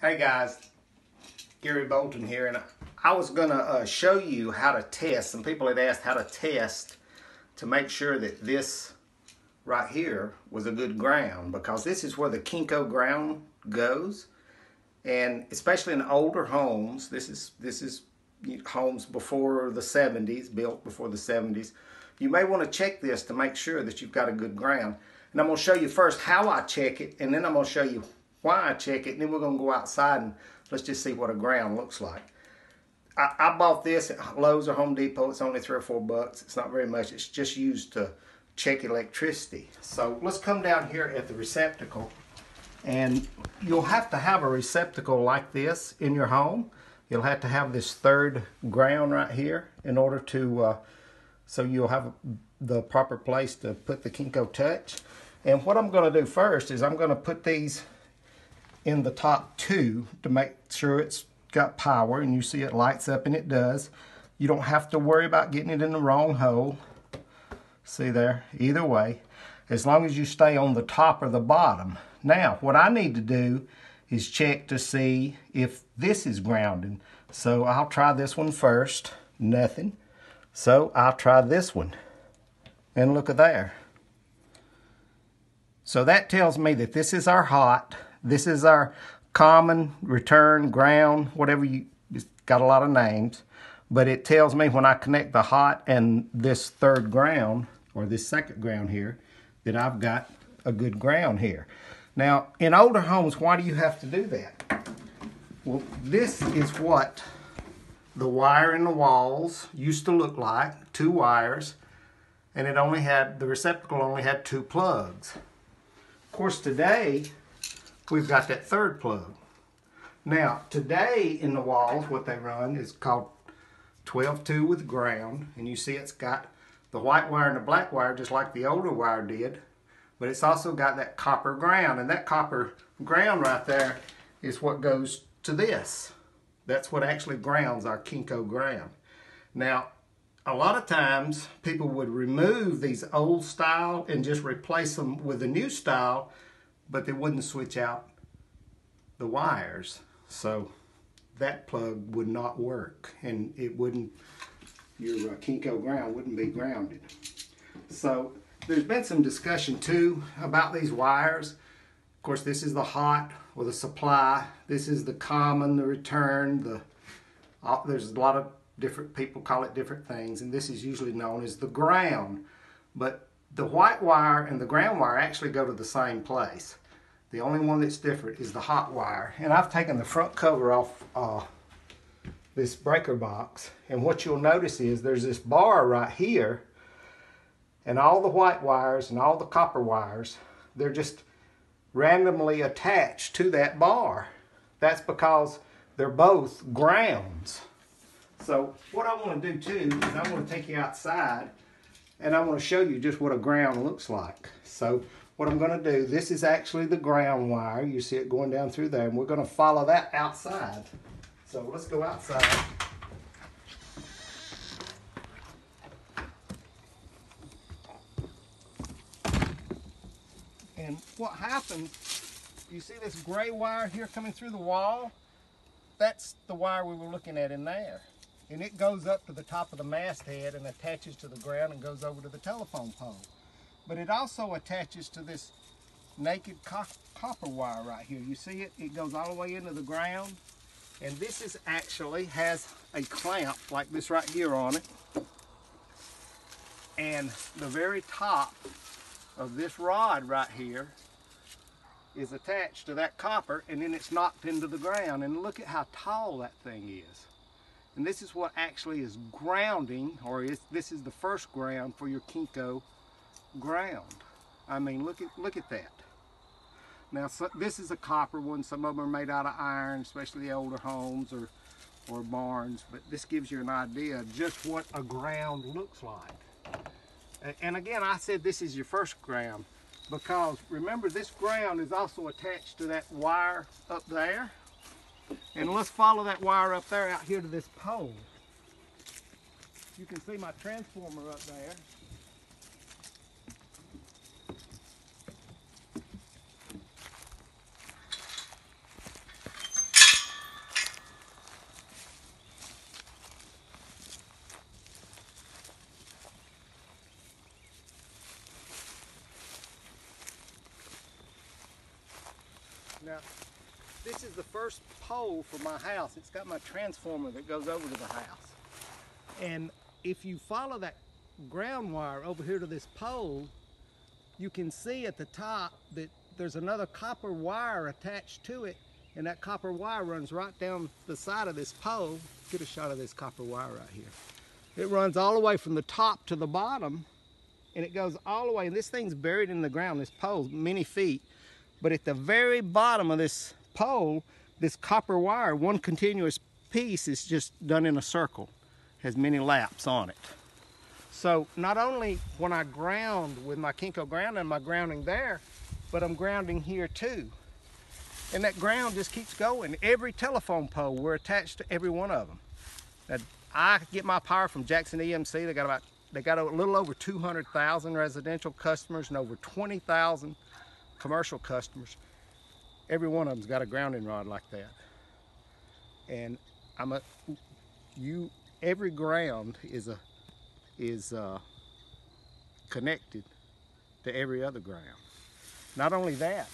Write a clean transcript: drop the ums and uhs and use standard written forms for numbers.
Hey guys, Gary Bolton here, and I was going to show you how to test. Some people had asked how to test to make sure that this right here was a good ground, because this is where the Kenko Ground goes, and especially in older homes, this is homes before the 70s, built before the 70s. You may want to check this to make sure that you've got a good ground. And I'm going to show you first how I check it, and then I'm going to show you why I check it, and then we're going to go outside and let's just see what a ground looks like. I bought this at Lowe's or Home Depot. It's only $3 or $4. It's not very much. It's just used to check electricity. So let's come down here at the receptacle, and you'll have to have a receptacle like this in your home. You'll have to have this third ground right here in order to, so you'll have the proper place to put the Kenko Touch. And what I'm going to do first is I'm going to put these in the top two to make sure it's got power, and you see it lights up, and it does. You don't have to worry about getting it in the wrong hole. See there? Either way, as long as you stay on the top or the bottom. Now, what I need to do is check to see if this is grounded. So I'll try this one first. Nothing. So I'll try this one. And look at there. So that tells me that this is our hot. This is our common, return, ground, whatever it's got a lot of names. But it tells me when I connect the hot and this third ground, or this second ground here, that I've got a good ground here. Now, in older homes, why do you have to do that? Well, this is what the wire in the walls used to look like, 2 wires, and it only had, the receptacle only had 2 plugs. Of course, today, we've got that third plug. Now, today in the walls, what they run is called 12-2 with ground, and you see it's got the white wire and the black wire just like the older wire did, but it's also got that copper ground, and that copper ground right there is what goes to this. That's what actually grounds our Kenko ground. Now, a lot of times people would remove these old style and just replace them with a new style, but they wouldn't switch out the wires. So that plug would not work, and it wouldn't, your Kenko ground wouldn't be grounded. So there's been some discussion too about these wires. Of course, this is the hot or the supply. This is the common, the return, there's a lot of different people call it different things, and this is usually known as the ground. But the white wire and the ground wire actually go to the same place. The only one that's different is the hot wire. And I've taken the front cover off this breaker box, and what you'll notice is there's this bar right here, and all the white wires and all the copper wires, they're just randomly attached to that bar. That's because they're both grounds. So what I want to do too is I want to take you outside, and I want to show you just what a ground looks like. So what I'm going to do, this is actually the ground wire. You see it going down through there, and we're going to follow that outside. So let's go outside. And what happens, you see this gray wire here coming through the wall? That's the wire we were looking at in there. And it goes up to the top of the masthead and attaches to the ground and goes over to the telephone pole. But it also attaches to this naked copper wire right here. You see it? It goes all the way into the ground. And this is actually has a clamp like this right here on it. And the very top of this rod right here is attached to that copper, and then it's knocked into the ground. And look at how tall that thing is. And this is what actually is grounding, or this is the first ground for your Kenko ground. I mean, look at that. Now, so this is a copper one. Some of them are made out of iron, especially the older homes or barns. But this gives you an idea of just what a ground looks like. And again, I said this is your first ground because remember, this ground is also attached to that wire up there. And let's follow that wire up there out here to this pole. You can see my transformer up there. Now, this is the first pole for my house. It's got my transformer that goes over to the house. And if you follow that ground wire over here to this pole, you can see at the top that there's another copper wire attached to it, and that copper wire runs right down the side of this pole. Get a shot of this copper wire right here. It runs all the way from the top to the bottom, and it goes all the way, and this thing's buried in the ground, this pole's many feet, but at the very bottom of this pole, this copper wire, one continuous piece, is just done in a circle, has many laps on it. So not only when I ground with my Kenko Ground, am I grounding there, but I'm grounding here too. And that ground just keeps going. Every telephone pole, we're attached to every one of them. Now, I get my power from Jackson EMC. They got a little over 200,000 residential customers and over 20,000 commercial customers. Every one of them's got a grounding rod like that. And every ground is connected to every other ground. Not only that,